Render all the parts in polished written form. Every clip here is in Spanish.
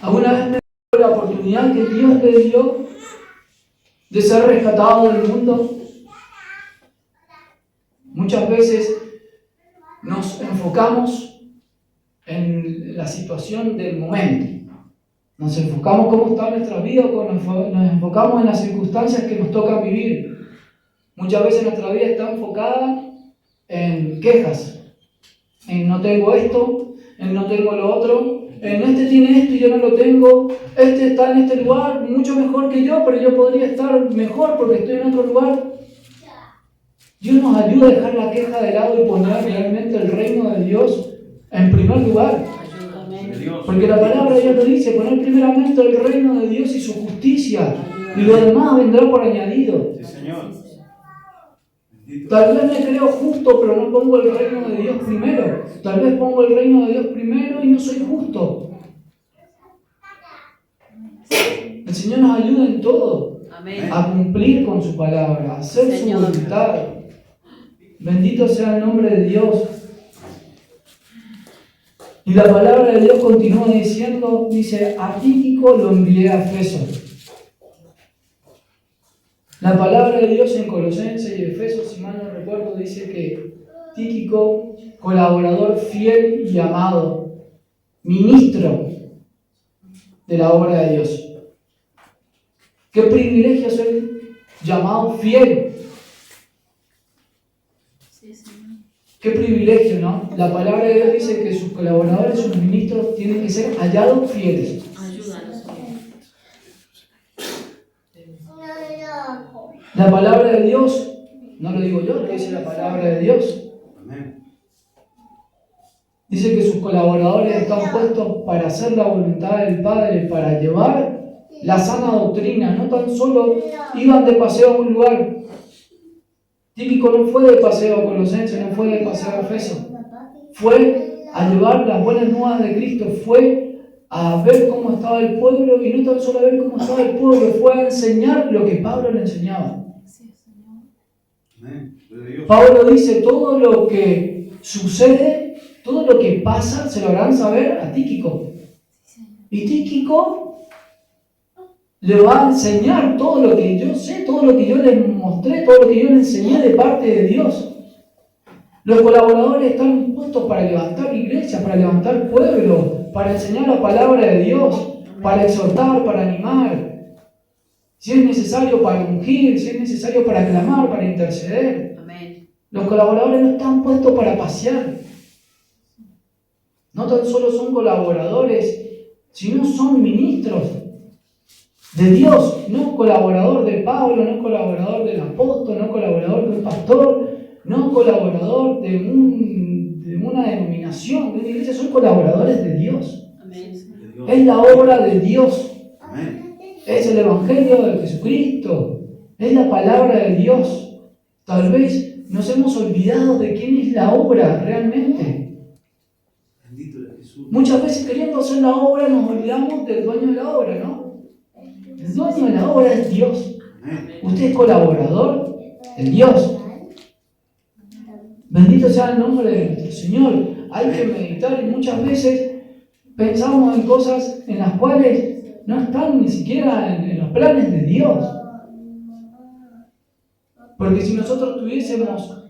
¿Alguna vez me dio la oportunidad que Dios le dio de ser rescatado del mundo? Muchas veces nos enfocamos en la situación del momento. Nos enfocamos cómo está nuestra vida, nos enfocamos en las circunstancias que nos tocan vivir. Muchas veces nuestra vida está enfocada en quejas, en no tengo esto, en no tengo lo otro, en este tiene esto y yo no lo tengo, este está en este lugar mucho mejor que yo, pero yo podría estar mejor porque estoy en otro lugar. Dios nos ayuda a dejar la queja de lado y poner realmente el reino de Dios en primer lugar. Porque la palabra ya lo dice, poner primeramente el reino de Dios y su justicia, y lo demás vendrá por añadido. Sí, Señor. Tal vez me creo justo, pero no pongo el reino de Dios primero. Tal vez pongo el reino de Dios primero y no soy justo. El Señor nos ayuda en todo. Amén. A cumplir con su palabra, a hacer su voluntad. Bendito sea el nombre de Dios. Y la palabra de Dios continúa diciendo, dice, a Tíquico lo envié a Efeso. La palabra de Dios en Colosenses y Efesios, si mal no recuerdo, dice que Tíquico, colaborador fiel y amado, ministro de la obra de Dios. Qué privilegio ser llamado fiel. Qué privilegio, ¿no? La palabra de Dios dice que sus colaboradores, sus ministros, tienen que ser hallados fieles. Ayúdanos. La palabra de Dios, no lo digo yo, lo dice la palabra de Dios. Dice que sus colaboradores están puestos para hacer la voluntad del Padre, para llevar la sana doctrina. No tan solo iban de paseo a un lugar. Típico no fue de paseo a Colosenses, no fue de paseo a Efeso. Fue a llevar las buenas nuevas de Cristo, fue a ver cómo estaba el pueblo, y no tan solo a ver cómo estaba el pueblo, fue a enseñar lo que Pablo le enseñaba. Pablo dice, todo lo que sucede, todo lo que pasa, se lo harán saber a Tíquico. Y Tíquico le va a enseñar todo lo que yo sé, todo lo que yo le mostré, todo lo que yo le enseñé de parte de Dios. Los colaboradores están puestos para levantar iglesias, para levantar pueblos, para enseñar la palabra de Dios, para exhortar, para animar. Si es necesario para ungir, si es necesario para clamar, para interceder. Amén. Los colaboradores no están puestos para pasear. No tan solo son colaboradores, sino son ministros de Dios, no colaborador de Pablo, no colaborador del apóstol, no colaborador del pastor, no colaborador de una denominación, de una iglesia, son colaboradores de Dios. Amén. Es la obra de Dios. Amén. Es el Evangelio de Jesucristo. Es la palabra de Dios. Tal vez nos hemos olvidado de quién es la obra realmente. Bendito es Jesús. Muchas veces queriendo hacer la obra nos olvidamos del dueño de la obra, ¿no? El dueño de la obra es Dios. Amén. Usted es colaborador de Dios. Bendito sea el nombre de nuestro Señor. Hay que meditar, y muchas veces pensamos en cosas en las cuales no están ni siquiera en los planes de Dios. Porque si nosotros tuviésemos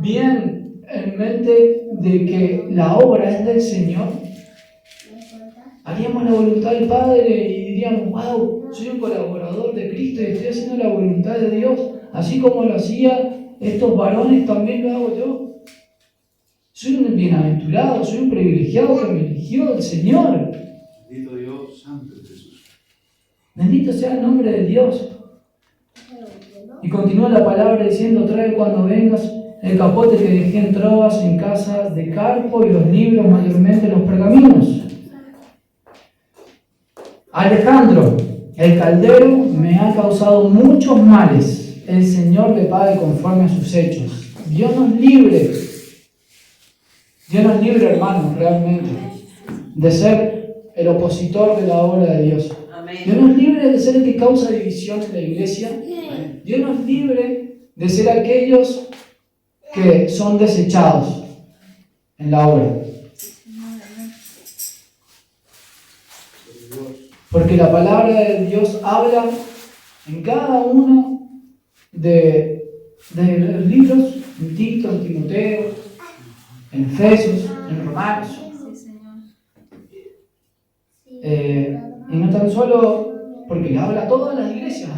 bien en mente de que la obra es del Señor, haríamos la voluntad del Padre y diríamos, wow, soy un colaborador de Cristo y estoy haciendo la voluntad de Dios. Así como lo hacían estos varones, también lo hago yo. Soy un bienaventurado, soy un privilegiado que me eligió el Señor. Bendito Dios, Santo es Jesús. Bendito sea el nombre de Dios. Y continúa la palabra diciendo, trae cuando vengas el capote que dejé en Troas, en casa de Carpo, y los libros, mayormente los pergaminos. Alejandro, el caldero, me ha causado muchos males. El Señor le pague conforme a sus hechos. Dios nos libre. Dios nos libre, hermanos, realmente, de ser el opositor de la obra de Dios. Dios nos libre de ser el que causa división en la iglesia. Dios nos libre de ser aquellos que son desechados en la obra. Porque la palabra de Dios habla en cada uno de los libros, en Tito, en Timoteo, en Efesios, en Romanos. Sí, Señor. Y no tan solo porque le habla a todas las iglesias,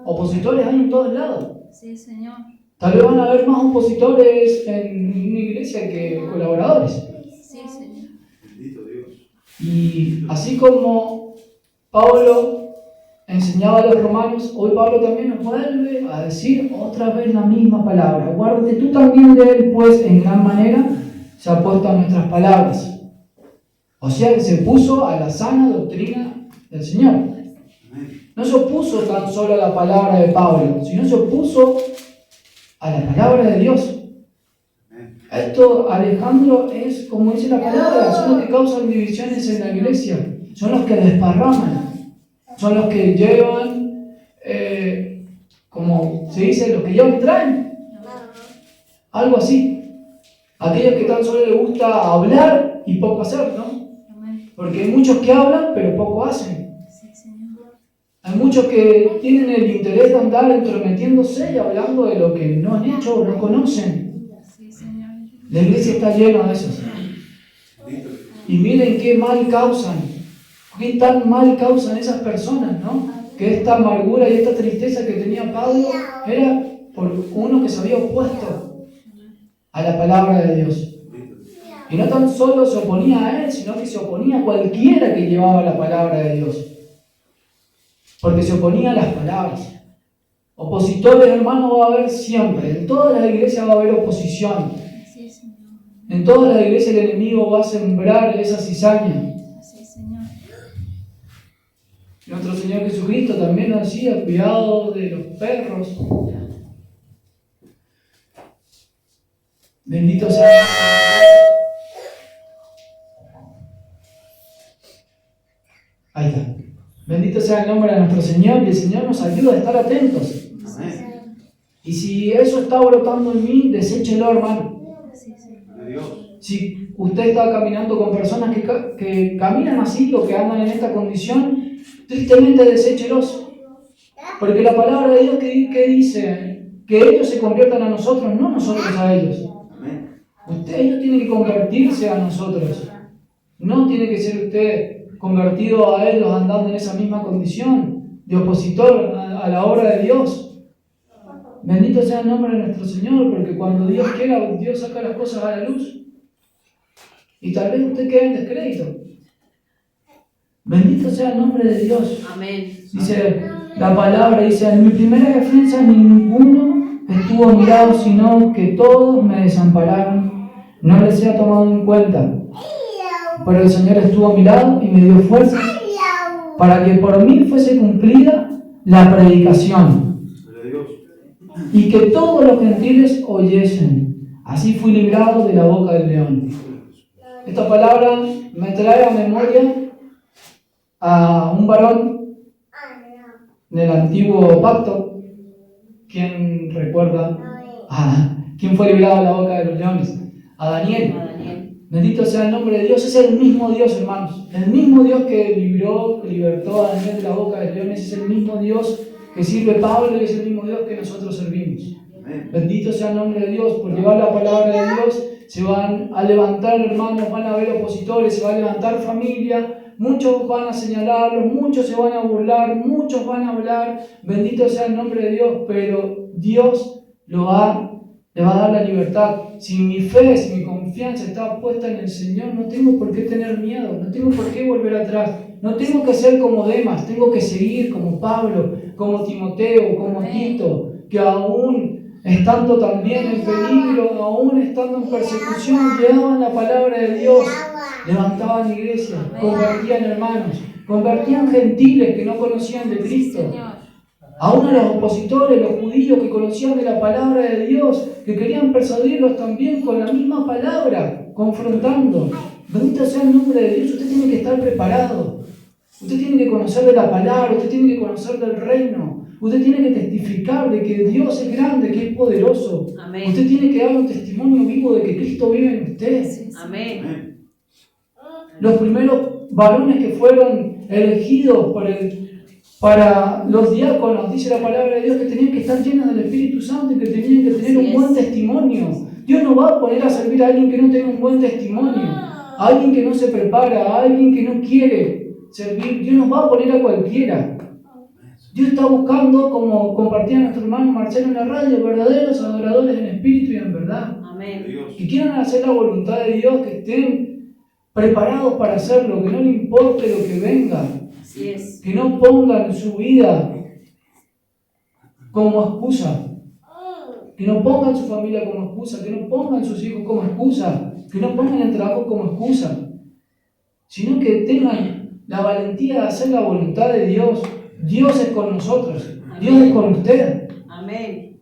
opositores hay en todos lados. Sí, Señor. Tal vez van a haber más opositores en una iglesia que colaboradores. Sí, Señor. Bendito Dios. Y así como Pablo enseñaba a los romanos, hoy Pablo también nos vuelve a decir otra vez la misma palabra. Guárdate tú también de él, pues en gran manera se ha puesto a nuestras palabras. O sea que se puso a la sana doctrina del Señor. Amén. No se opuso tan solo a la palabra de Pablo, sino se opuso a la palabra de Dios. Amén. Esto, Alejandro, es como dice la palabra, son los que causan divisiones en la iglesia, son los que desparraman, son los que llevan, como se dice, los que llevan y traen, algo así. Aquellos que tan solo les gusta hablar y poco hacer, ¿no? Amén. Porque hay muchos que hablan pero poco hacen. Sí, Señor. Hay muchos que tienen el interés de andar entrometiéndose y hablando de lo que no han hecho o no conocen. Sí, Señor. La iglesia está llena de esos. Bendito Dios. Y miren qué mal causan, qué tan mal causan esas personas, ¿no? Que esta amargura y esta tristeza que tenía Pablo era por uno que se había opuesto a la palabra de Dios. Bendito Dios. Y no tan solo se oponía a él, sino que se oponía a cualquiera que llevaba la palabra de Dios. Porque se oponía a las palabras. Opositores, hermanos, va a haber siempre. En todas las iglesias va a haber oposición. Sí, Señor. En todas las iglesias el enemigo va a sembrar esa cizaña. Sí, Señor. Nuestro Señor Jesucristo también nos decía, cuidado de los perros. Bendito sea. Ahí está. Bendito sea el nombre de nuestro Señor y el Señor nos ayuda a estar atentos. Amén. Y si eso está brotando en mí, deséchelo, hermano. Sí, Señor. De Dios. Si usted está caminando con personas que caminan así o que andan en esta condición, tristemente deséchelos. Porque la palabra de Dios que dice que ellos se conviertan a nosotros, no nosotros a ellos. Amén. Ellos tienen que convertirse a nosotros. No tiene que ser usted convertido a ellos andando en esa misma condición de opositor a la obra de Dios. Bendito sea el nombre de nuestro Señor, porque cuando Dios quiera, Dios saca las cosas a la luz. Y tal vez usted quede en descrédito. Bendito sea el nombre de Dios. Amén. Dice la palabra, dice, en mi primera defensa ninguno estuvo mirado, sino que todos me desampararon. No les he tomado en cuenta. Pero el Señor estuvo a mi lado y me dio fuerza para que por mí fuese cumplida la predicación De Dios. y que todos los gentiles oyesen. Así fui librado de la boca del león. Esta palabra me trae a memoria a un varón del antiguo pacto. ¿Quién recuerda? ¿Quién fue librado de la boca de los leones? A Daniel. Bendito sea el nombre de Dios. Es el mismo Dios, hermanos. El mismo Dios que libertó a Daniel de la boca de los leones. Es el mismo Dios que sirve Pablo y es el mismo Dios que nosotros servimos. Amén. Bendito sea el nombre de Dios. Por llevar la palabra de Dios se van a levantar, hermanos, van a haber opositores, se va a levantar familia. Muchos van a señalarlos, muchos se van a burlar, muchos van a hablar. Bendito sea el nombre de Dios, pero Dios le va a dar la libertad. Si mi fe, si mi confianza está puesta en el Señor, no tengo por qué tener miedo, no tengo por qué volver atrás. No tengo que ser como Demas, tengo que seguir como Pablo, como Timoteo, como Tito, que aún estando también en peligro, aún estando en persecución, llevaban la palabra de Dios, levantaban iglesias, convertían hermanos, convertían gentiles que no conocían de Cristo. Aún a los opositores, los judíos que conocían de la palabra de Dios, que querían persuadirlos también con la misma palabra, confrontando. Bendito sea el nombre de Dios. Usted tiene que estar preparado. Usted tiene que conocer de la palabra, usted tiene que conocer del reino. Usted tiene que testificar de que Dios es grande, que es poderoso. Amén. Usted tiene que dar un testimonio vivo de que Cristo vive en usted. Amén. Amén. Los primeros varones que fueron elegidos para los diáconos, dice la palabra de Dios, que tenían que estar llenos del Espíritu Santo y que tenían que tener un buen testimonio. Dios no va a poner a servir a alguien que no tenga un buen testimonio, a alguien que no se prepara, a alguien que no quiere servir. Dios no va a poner a cualquiera. Dios está buscando, como compartía nuestro hermano Marcelo en la radio, verdaderos adoradores en espíritu y en verdad. Amén. Que quieran hacer la voluntad de Dios, que estén preparados para hacerlo, que no le importe lo que venga. Así es. Que no pongan su vida como excusa. Que no pongan su familia como excusa. Que no pongan sus hijos como excusa. Que no pongan el trabajo como excusa. Sino que tengan la valentía de hacer la voluntad de Dios. Dios es con nosotros. Dios es con usted. Amén.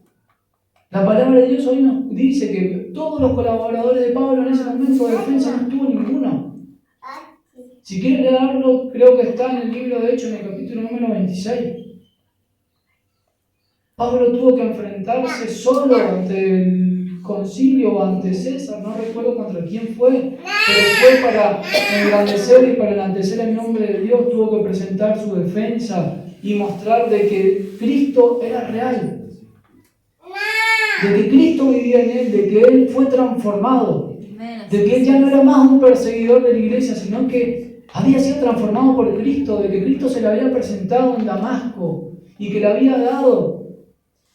La palabra de Dios hoy nos dice que todos los colaboradores de Pablo en ese momento de defensa no estuvo ninguno. Si quieren leerlo, creo que está en el libro de Hechos, en el capítulo número 26. Pablo tuvo que enfrentarse solo ante el concilio, ante César, no recuerdo contra quién fue, pero fue para engrandecer y para enaltecer el nombre de Dios, tuvo que presentar su defensa y mostrar de que Cristo era real, de que Cristo vivía en él, de que él fue transformado, de que él ya no era más un perseguidor de la iglesia, sino que había sido transformado por Cristo, de que Cristo se le había presentado en Damasco y que le había dado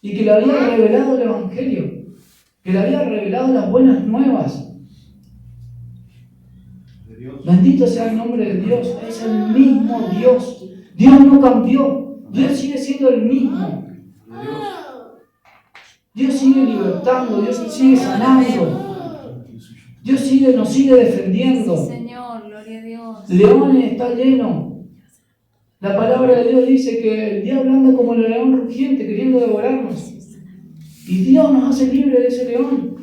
y que le había revelado el Evangelio, que le había revelado las buenas nuevas. Bendito sea el nombre de Dios, es el mismo Dios. Dios no cambió, Dios sigue siendo el mismo. Dios sigue libertando, Dios sigue sanando. Dios nos sigue defendiendo. Señor, gloria a Dios. Leones está lleno. La palabra de Dios dice que el diablo anda como el león rugiente queriendo devorarnos. Y Dios nos hace libre de ese león.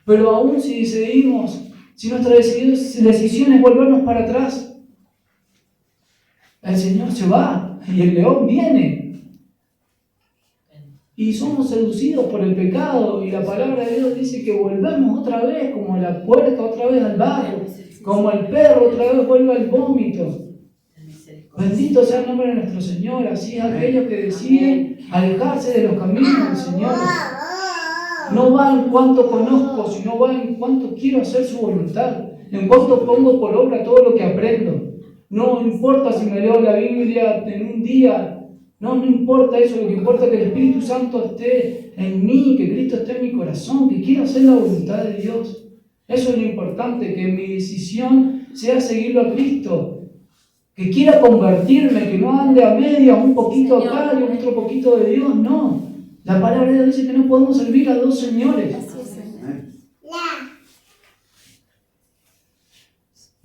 Pero aún si decidimos, si nuestra decisión es volvernos para atrás, el Señor se va y el león viene. Y somos seducidos por el pecado y la palabra de Dios dice que volvemos otra vez como la puerca otra vez al barro, como el perro otra vez vuelve al vómito. Bendito sea el nombre de nuestro Señor. Así es aquellos que deciden alejarse de los caminos del Señor. No va en cuanto conozco, sino va en cuanto quiero hacer su voluntad, en cuanto pongo por obra todo lo que aprendo. No importa si me leo la Biblia en un día. No importa eso, lo que importa es que el Espíritu Santo esté en mí, que Cristo esté en mi corazón, que quiero hacer la voluntad de Dios. Eso es lo importante, que mi decisión sea seguirlo a Cristo, que quiera convertirme, que no ande a medias, un poquito acá y otro poquito de Dios, no. La palabra de Dios dice que no podemos servir a dos señores.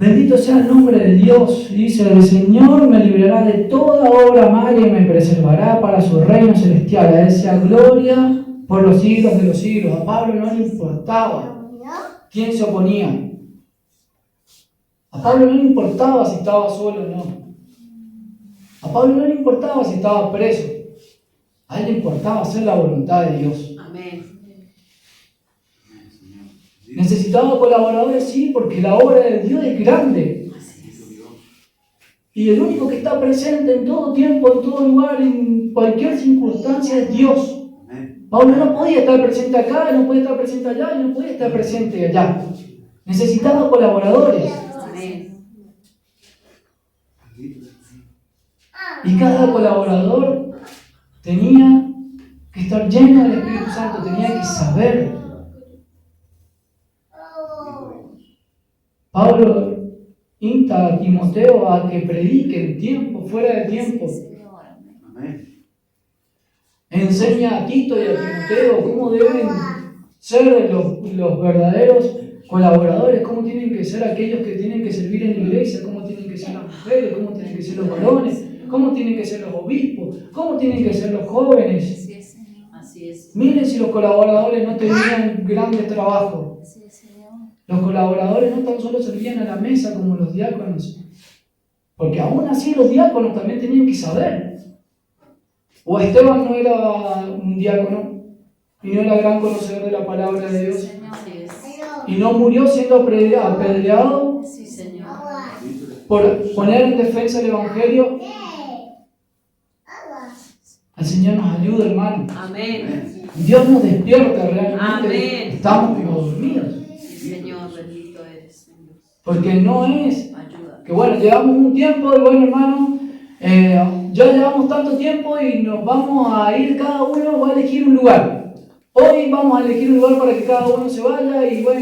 Bendito sea el nombre de Dios. Dice, el Señor me librará de toda obra mala y me preservará para su reino celestial. A Él sea gloria por los siglos de los siglos. A Pablo no le importaba quién se oponía. A Pablo no le importaba si estaba solo o no. A Pablo no le importaba si estaba preso. A él le importaba hacer la voluntad de Dios. Amén. Necesitaba colaboradores, sí, porque la obra de Dios es grande. Y el único que está presente en todo tiempo, en todo lugar, en cualquier circunstancia es Dios. Pablo no podía estar presente acá, no podía estar presente allá y no podía estar presente allá. Necesitaba colaboradores. Y cada colaborador tenía que estar lleno del Espíritu Santo, tenía que saber. Pablo insta a Timoteo a que predique en tiempo, fuera de tiempo. Enseña a Tito y a Timoteo cómo deben ser los verdaderos colaboradores, cómo tienen que ser aquellos que tienen que servir en la iglesia, cómo tienen que ser las mujeres, cómo tienen que ser los varones, cómo tienen que ser los obispos, cómo tienen que ser los jóvenes. Así es. Miren si los colaboradores no tenían grandes trabajos. Los colaboradores no tan solo servían a la mesa como los diáconos, porque aún así los diáconos también tenían que saber. O Esteban no era un diácono y no era gran conocedor de la palabra de Dios. Así es. Y no murió siendo apedreado. Sí, Señor. por poner en defensa el Evangelio. El Señor nos ayuda, hermano. Amén. Dios nos despierta realmente. Amén. Estamos como dormidos. Sí, Señor, bendito eres, Señor. Porque no es Ayuda. que bueno, llevamos un tiempo y bueno, hermano, ya llevamos tanto tiempo y nos vamos a ir, cada uno va a elegir un lugar. Hoy vamos a elegir un lugar para que cada uno se vaya y bueno.